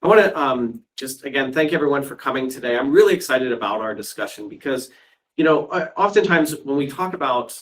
I want to just again thank everyone for coming today. I'm really excited about our discussion because, oftentimes when we talk about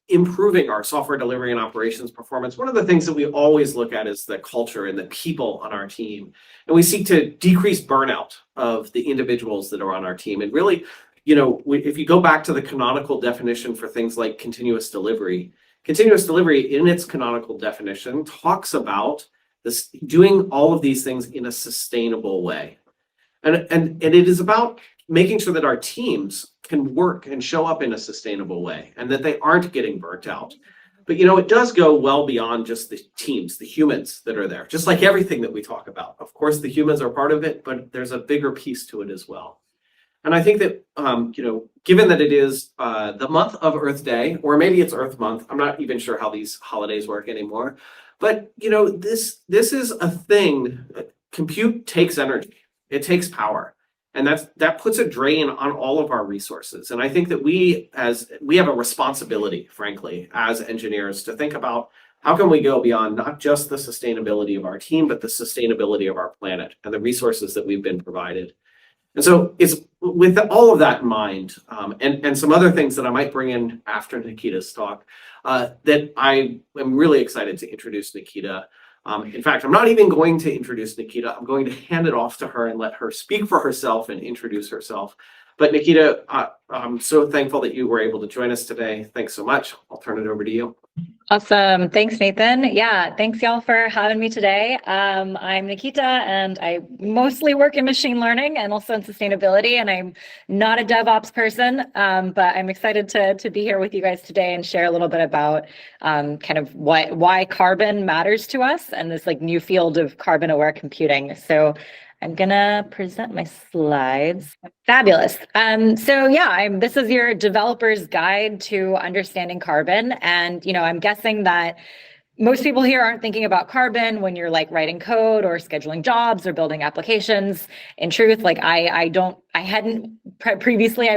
improving our software delivery and operations performance, one of the things that we always look at is the culture and the people on our team. And we seek to decrease burnout of the individuals that are on our team. And really, if you go back to the canonical definition for things like continuous delivery in its canonical definition talks about this doing all of these things in a sustainable way. And it is about making sure that our teams can work and show up in a sustainable way and that they aren't getting burnt out. But it does go well beyond just the teams, the humans that are there, just like everything that we talk about. Of course, the humans are part of it, but there's a bigger piece to it as well. And I think that, given that it is the month of Earth Day, or maybe it's Earth Month, I'm not even sure how these holidays work anymore. But, this is a thing. Compute takes energy. It takes power. And that puts a drain on all of our resources. And I think that we have a responsibility, frankly, as engineers to think about how can we go beyond not just the sustainability of our team, but the sustainability of our planet and the resources that we've been provided. And so it's with all of that in mind, and some other things that I might bring in after Nikita's talk, that I am really excited to introduce Nikita. In fact, I'm not even going to introduce Nikita. I'm going to hand it off to her and let her speak for herself and introduce herself. But Nikita, I'm so thankful that you were able to join us today. Thanks so much. I'll turn it over to you. Awesome. Thanks, Nathan. Yeah, thanks y'all for having me today. I'm Nikita, and I mostly work in machine learning and also in sustainability, and I'm not a DevOps person, but I'm excited to be here with you guys today and share a little bit about kind of why carbon matters to us and this new field of carbon-aware computing. So I'm gonna present my slides. Fabulous. This is your developer's guide to understanding carbon. And, I'm guessing that most people here aren't thinking about carbon when you're writing code or scheduling jobs or building applications. In truth, I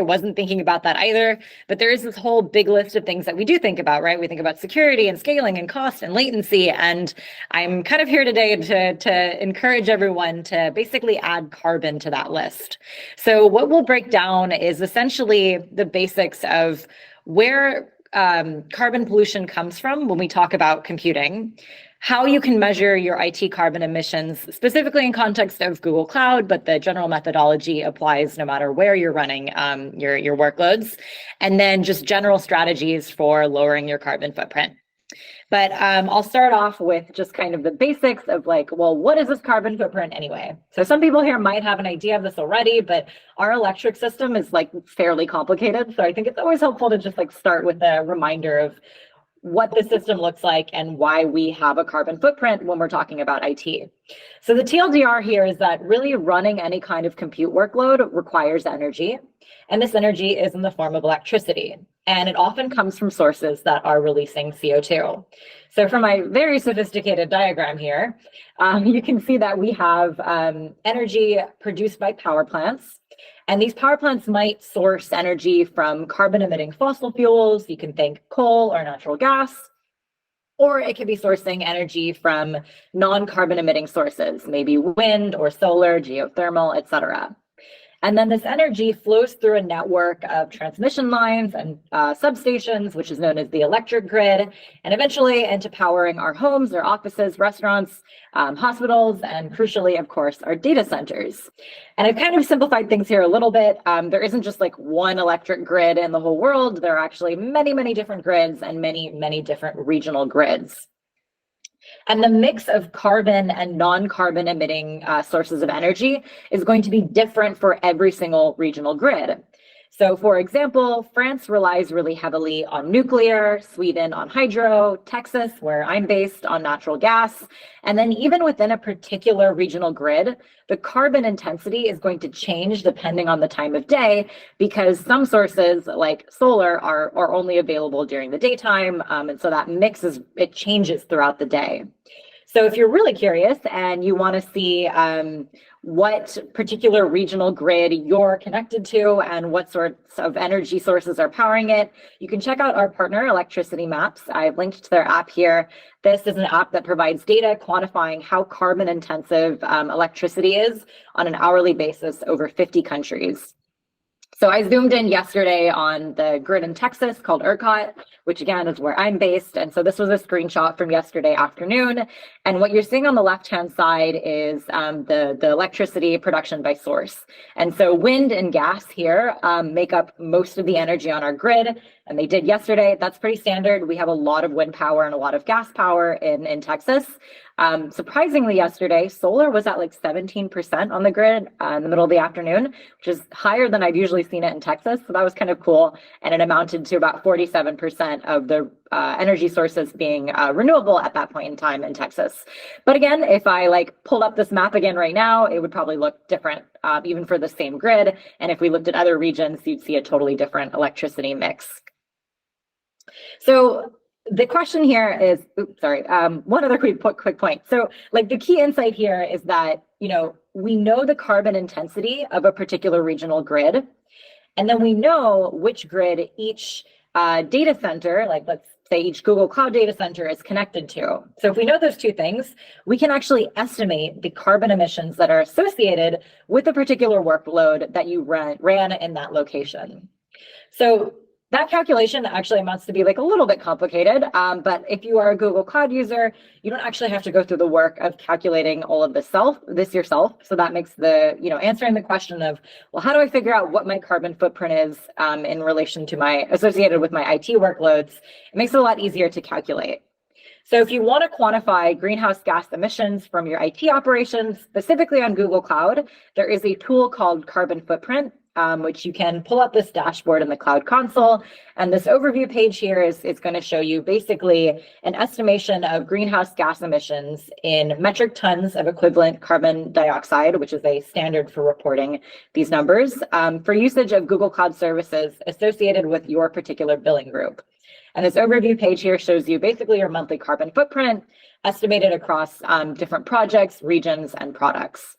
wasn't thinking about that either, but there is this whole big list of things that we do think about, right? We think about security and scaling and cost and latency. And I'm kind of here today to encourage everyone to basically add carbon to that list. So what we'll break down is essentially the basics of where carbon pollution comes from when we talk about computing, how you can measure your IT carbon emissions, specifically in context of Google Cloud, but the general methodology applies no matter where you're running your workloads, and then just general strategies for lowering your carbon footprint. But I'll start off with just kind of the basics of what is this carbon footprint anyway? So some people here might have an idea of this already, but our electric system is fairly complicated. So I think it's always helpful to just start with a reminder of what the system looks like and why we have a carbon footprint when we're talking about IT. So the TLDR here is that really running any kind of compute workload requires energy. And this energy is in the form of electricity. And it often comes from sources that are releasing CO2. So for my very sophisticated diagram here, you can see that we have energy produced by power plants. And these power plants might source energy from carbon-emitting fossil fuels. You can think coal or natural gas. Or it could be sourcing energy from non-carbon emitting sources, maybe wind or solar, geothermal, et cetera. And then this energy flows through a network of transmission lines and substations, which is known as the electric grid, and eventually into powering our homes, our offices, restaurants, hospitals, and crucially, of course, our data centers. And I've kind of simplified things here a little bit. There isn't just one electric grid in the whole world. There are actually many, many different grids and many, many different regional grids. And the mix of carbon and non-carbon emitting sources of energy is going to be different for every single regional grid. So for example, France relies really heavily on nuclear, Sweden on hydro, Texas, where I'm based, on natural gas. And then even within a particular regional grid, the carbon intensity is going to change depending on the time of day, because some sources like solar are only available during the daytime. And so that it changes throughout the day. So if you're really curious and you want to see what particular regional grid you're connected to and what sorts of energy sources are powering it, you can check out our partner, Electricity Maps. I've linked to their app here. This is an app that provides data quantifying how carbon intensive electricity is on an hourly basis over 50 countries. So I zoomed in yesterday on the grid in Texas called ERCOT, which again is where I'm based. And so this was a screenshot from yesterday afternoon. And what you're seeing on the left-hand side is the electricity production by source. And so wind and gas here make up most of the energy on our grid. And they did yesterday. That's pretty standard. We have a lot of wind power and a lot of gas power in Texas. Surprisingly, yesterday, solar was at like 17% on the grid in the middle of the afternoon, which is higher than I've usually seen it in Texas. So that was kind of cool. And it amounted to about 47% of the energy sources being renewable at that point in time in Texas. But again, if I like pulled up this map again right now, it would probably look different, even for the same grid. And if we looked at other regions, you'd see a totally different electricity mix. So the question here is, one other quick point. So like the key insight here is that, we know the carbon intensity of a particular regional grid, and then we know which grid each data center, like let's say each Google Cloud data center is connected to. So if we know those two things, we can actually estimate the carbon emissions that are associated with a particular workload that you ran in that location. So that calculation actually amounts to be like a little bit complicated, but if you are a Google Cloud user, you don't actually have to go through the work of calculating all of this yourself. So that makes the, answering the question of, well, how do I figure out what my carbon footprint is in relation to associated with my IT workloads? It makes it a lot easier to calculate. So if you want to quantify greenhouse gas emissions from your IT operations, specifically on Google Cloud, there is a tool called Carbon Footprint, which you can pull up this dashboard in the Cloud Console. And this overview page here is going to show you basically an estimation of greenhouse gas emissions in metric tons of equivalent carbon dioxide, which is a standard for reporting these numbers, for usage of Google Cloud services associated with your particular billing group. And this overview page here shows you basically your monthly carbon footprint estimated across different projects, regions, and products.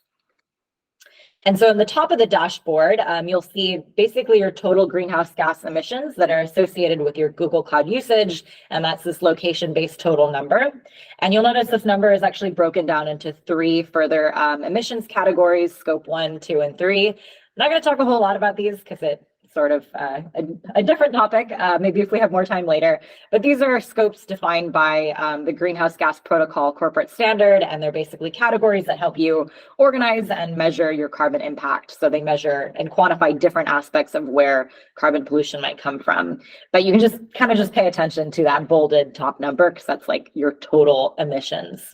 And so in the top of the dashboard, you'll see basically your total greenhouse gas emissions that are associated with your Google Cloud usage, and that's this location-based total number. And you'll notice this number is actually broken down into 3 further emissions categories, scope 1, 2, and 3. I'm not going to talk a whole lot about these because it's sort of a different topic, maybe if we have more time later. But these are scopes defined by the Greenhouse Gas Protocol corporate standard, and they're basically categories that help you organize and measure your carbon impact. So they measure and quantify different aspects of where carbon pollution might come from. But you can just kind of just pay attention to that bolded top number because that's like your total emissions.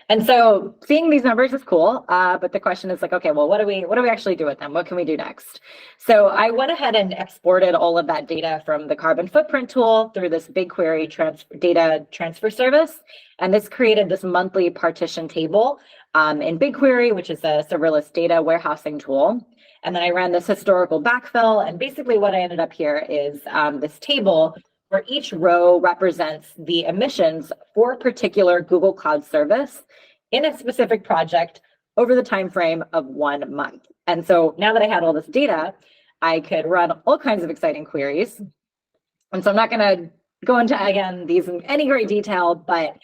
And so seeing these numbers is cool, but the question is like, okay, well, what do we actually do with them? What can we do next? So I went ahead and exported all of that data from the carbon footprint tool through this BigQuery data transfer service. And this created this monthly partition table in BigQuery, which is a serverless data warehousing tool. And then I ran this historical backfill. And basically what I ended up here is this table where each row represents the emissions for a particular Google Cloud service in a specific project over the time frame of 1 month. And so now that I had all this data, I could run all kinds of exciting queries. And so I'm not going to go into, again, these in any great detail, but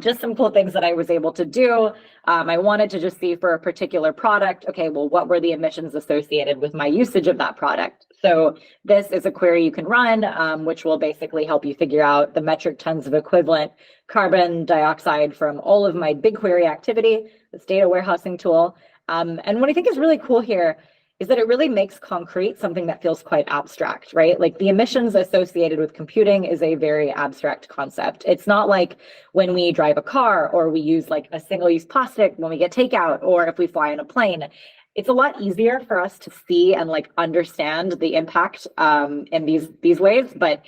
just some cool things that I was able to do. I wanted to just see for a particular product, okay, well, what were the emissions associated with my usage of that product? So this is a query you can run, which will basically help you figure out the metric tons of equivalent carbon dioxide from all of my BigQuery activity, this data warehousing tool. And what I think is really cool here is that it really makes concrete something that feels quite abstract, right? Like the emissions associated with computing is a very abstract concept. It's not like when we drive a car or we use like a single-use plastic when we get takeout or if we fly in a plane. It's a lot easier for us to see and like understand the impact in these ways, but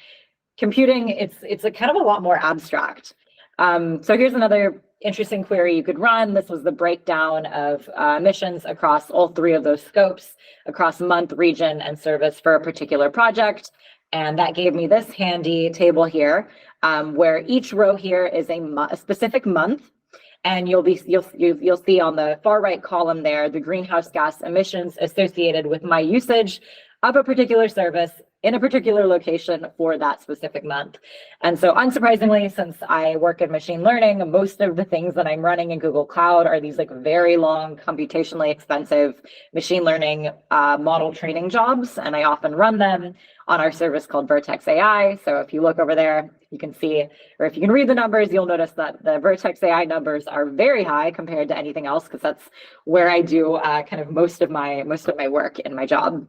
computing, it's a kind of a lot more abstract. So here's another interesting query you could run. This was the breakdown of emissions across all 3 of those scopes, across month, region, and service for a particular project. And that gave me this handy table here where each row here is a specific month. And you'll see on the far right column there, the greenhouse gas emissions associated with my usage of a particular service in a particular location for that specific month. And so unsurprisingly, since I work in machine learning, most of the things that I'm running in Google Cloud are these like very long, computationally expensive machine learning model training jobs. And I often run them on our service called Vertex AI. So if you look over there, you can see, or if you can read the numbers, you'll notice that the Vertex AI numbers are very high compared to anything else, because that's where I do kind of most of my work in my job.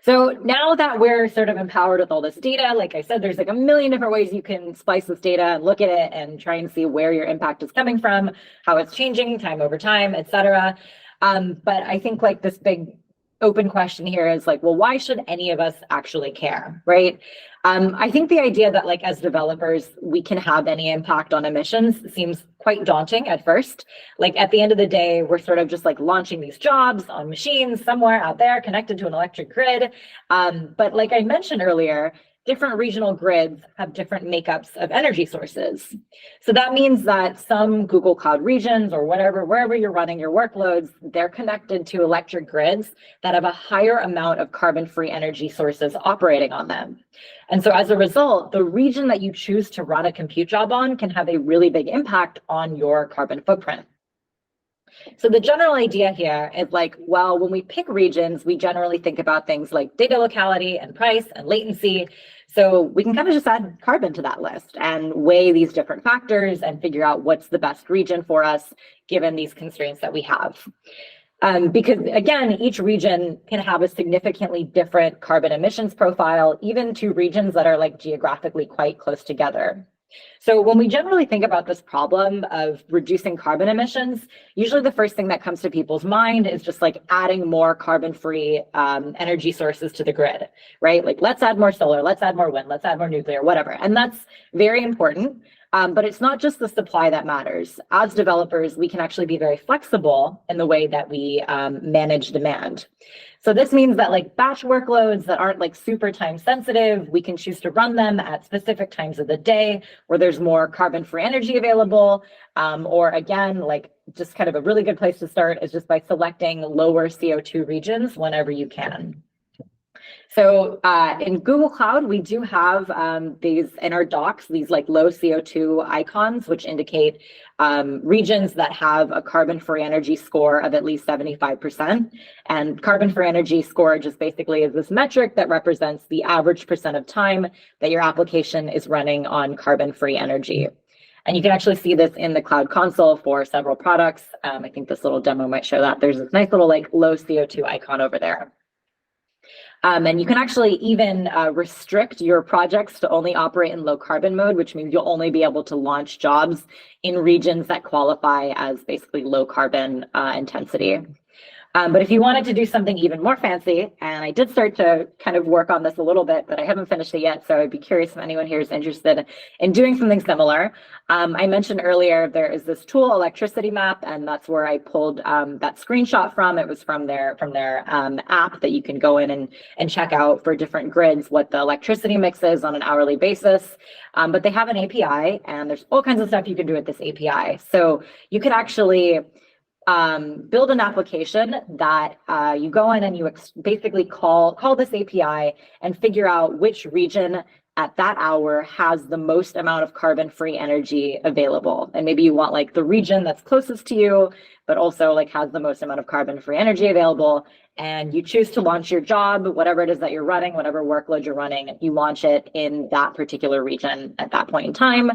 So now that we're sort of empowered with all this data, like I said, there's like a million different ways you can splice this data and look at it and try and see where your impact is coming from, how it's changing time over time, et cetera. But I think like this big open question here is like, well, why should any of us actually care, right? I think the idea that like as developers, we can have any impact on emissions seems quite daunting at first. Like at the end of the day, we're sort of just like launching these jobs on machines somewhere out there connected to an electric grid. But like I mentioned earlier, different regional grids have different makeups of energy sources. So that means that some Google Cloud regions or wherever you're running your workloads, they're connected to electric grids that have a higher amount of carbon-free energy sources operating on them. And so as a result, the region that you choose to run a compute job on can have a really big impact on your carbon footprint. So the general idea here is like, well, when we pick regions, we generally think about things like data locality and price and latency. So we can kind of just add carbon to that list and weigh these different factors and figure out what's the best region for us, given these constraints that we have. Because again, each region can have a significantly different carbon emissions profile, even to regions that are like geographically quite close together. So when we generally think about this problem of reducing carbon emissions, usually the first thing that comes to people's mind is just like adding more carbon-free energy sources to the grid, right? Like let's add more solar, let's add more wind, let's add more nuclear, whatever. And that's very important. But it's not just the supply that matters. As developers, we can actually be very flexible in the way that we manage demand. So this means that like batch workloads that aren't like super time sensitive, we can choose to run them at specific times of the day where there's more carbon-free energy available. Or again, like just kind of a really good place to start is just by selecting lower CO2 regions whenever you can. So in Google Cloud, we do have these in our docs, these like low CO2 icons, which indicate regions that have a carbon-free energy score of at least 75%. And carbon-free energy score just basically is this metric that represents the average percent of time that your application is running on carbon-free energy. And you can actually see this in the Cloud Console for several products. I think this little demo might show that. There's this nice little like low CO2 icon over there. And you can actually even restrict your projects to only operate in low carbon mode, which means you'll only be able to launch jobs in regions that qualify as basically low carbon intensity. But if you wanted to do something even more fancy, and I did start to kind of work on this a little bit, but I haven't finished it yet, so I'd be curious if anyone here is interested in doing something similar. I mentioned earlier there is this tool, Electricity Map, and that's where I pulled that screenshot from. It was from their app that you can go in and check out for different grids what the electricity mix is on an hourly basis. But they have an API, and there's all kinds of stuff you can do with this API. So you can actually build an application that you go in and you basically call this API and figure out which region at that hour has the most amount of carbon-free energy available. And maybe you want like the region that's closest to you, but also like has the most amount of carbon-free energy available. And you choose to launch your job, whatever it is that you're running, whatever workload you're running, you launch it in that particular region at that point in time.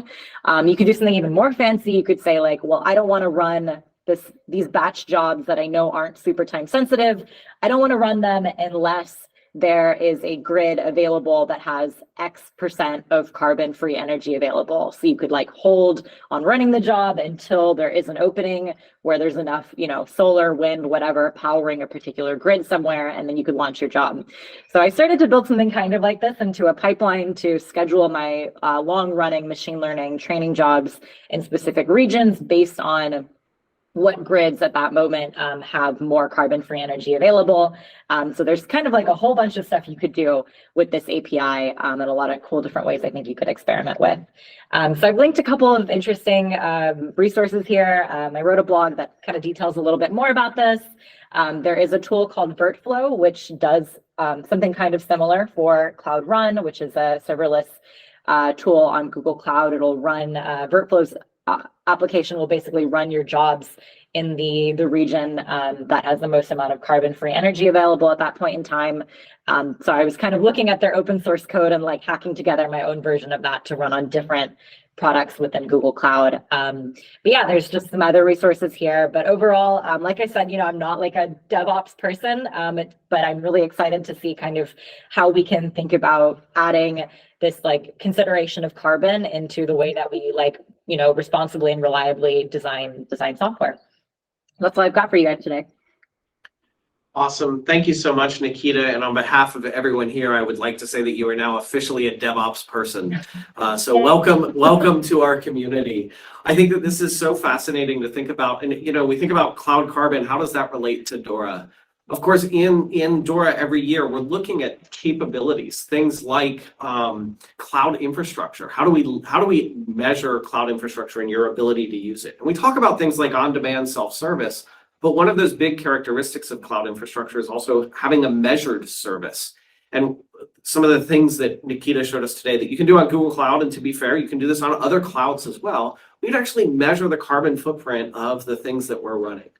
You could do something even more fancy. You could say like, well, I don't want to run these batch jobs that I know aren't super time sensitive. I don't want to run them unless there is a grid available that has X% of carbon-free energy available. So you could like hold on running the job until there is an opening where there's enough, solar, wind, whatever, powering a particular grid somewhere, and then you could launch your job. So I started to build something kind of like this into a pipeline to schedule my long-running machine learning training jobs in specific regions based on what grids at that moment have more carbon-free energy available. So there's kind of like a whole bunch of stuff you could do with this API and a lot of cool different ways I think you could experiment with. So I've linked a couple of interesting resources here. I wrote a blog that kind of details a little bit more about this. There is a tool called Vertflow, which does something kind of similar for Cloud Run, which is a serverless tool on Google Cloud. It'll run Vertflow's application will basically run your jobs in the region that has the most amount of carbon-free energy available at that point in time. So I was kind of looking at their open source code and like hacking together my own version of that to run on different products within Google Cloud. But yeah, there's just some other resources here. But overall, like I said, I'm not like a DevOps person, but I'm really excited to see kind of how we can think about adding this like consideration of carbon into the way that we like, responsibly and reliably design software. That's all I've got for you guys today. Awesome. Thank you so much, Nikita. And on behalf of everyone here, I would like to say that you are now officially a DevOps person. So welcome to our community. I think that this is so fascinating to think about. And, we think about cloud carbon. How does that relate to DORA? Of course, in DORA every year, we're looking at capabilities, things like cloud infrastructure. How do we measure cloud infrastructure and your ability to use it? And we talk about things like on-demand self-service, but one of those big characteristics of cloud infrastructure is also having a measured service. And some of the things that Nikita showed us today that you can do on Google Cloud, and to be fair, you can do this on other clouds as well, we'd actually measure the carbon footprint of the things that we're running.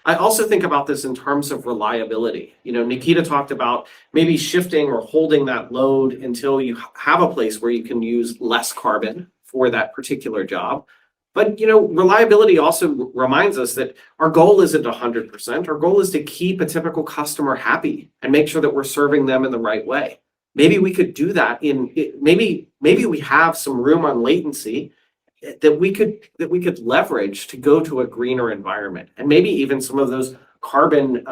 I also think about this in terms of reliability. Nikita talked about maybe shifting or holding that load until you have a place where you can use less carbon for that particular job. But, reliability also reminds us that our goal isn't 100%. Our goal is to keep a typical customer happy and make sure that we're serving them in the right way. Maybe we could do that maybe we have some room on latency that we could leverage to go to a greener environment. And maybe even some of those carbon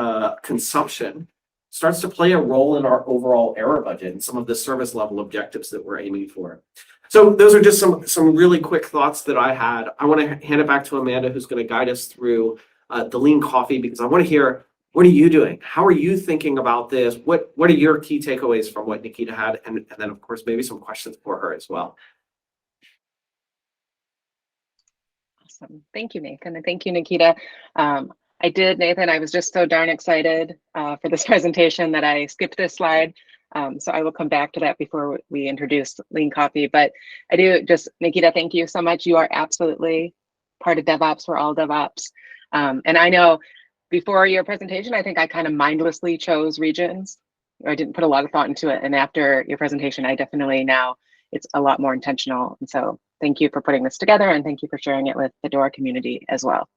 consumption starts to play a role in our overall error budget and some of the service level objectives that we're aiming for. So those are just some really quick thoughts that I had. I want to hand it back to Amanda, who's going to guide us through the lean coffee, because I want to hear, what are you doing? How are you thinking about this? What are your key takeaways from what Nikita had? And then, of course, maybe some questions for her as well. Awesome. Thank you, Nathan, and thank you, Nikita. I did, Nathan, I was just so darn excited for this presentation that I skipped this slide. So I will come back to that before we introduce Lean Coffee. But I do just, Nikita, thank you so much. You are absolutely part of DevOps. We're all DevOps. And I know before your presentation, I think I kind of mindlessly chose regions. I didn't put a lot of thought into it. And after your presentation, I definitely now, it's a lot more intentional. And so thank you for putting this together, and thank you for sharing it with the DORA community as well.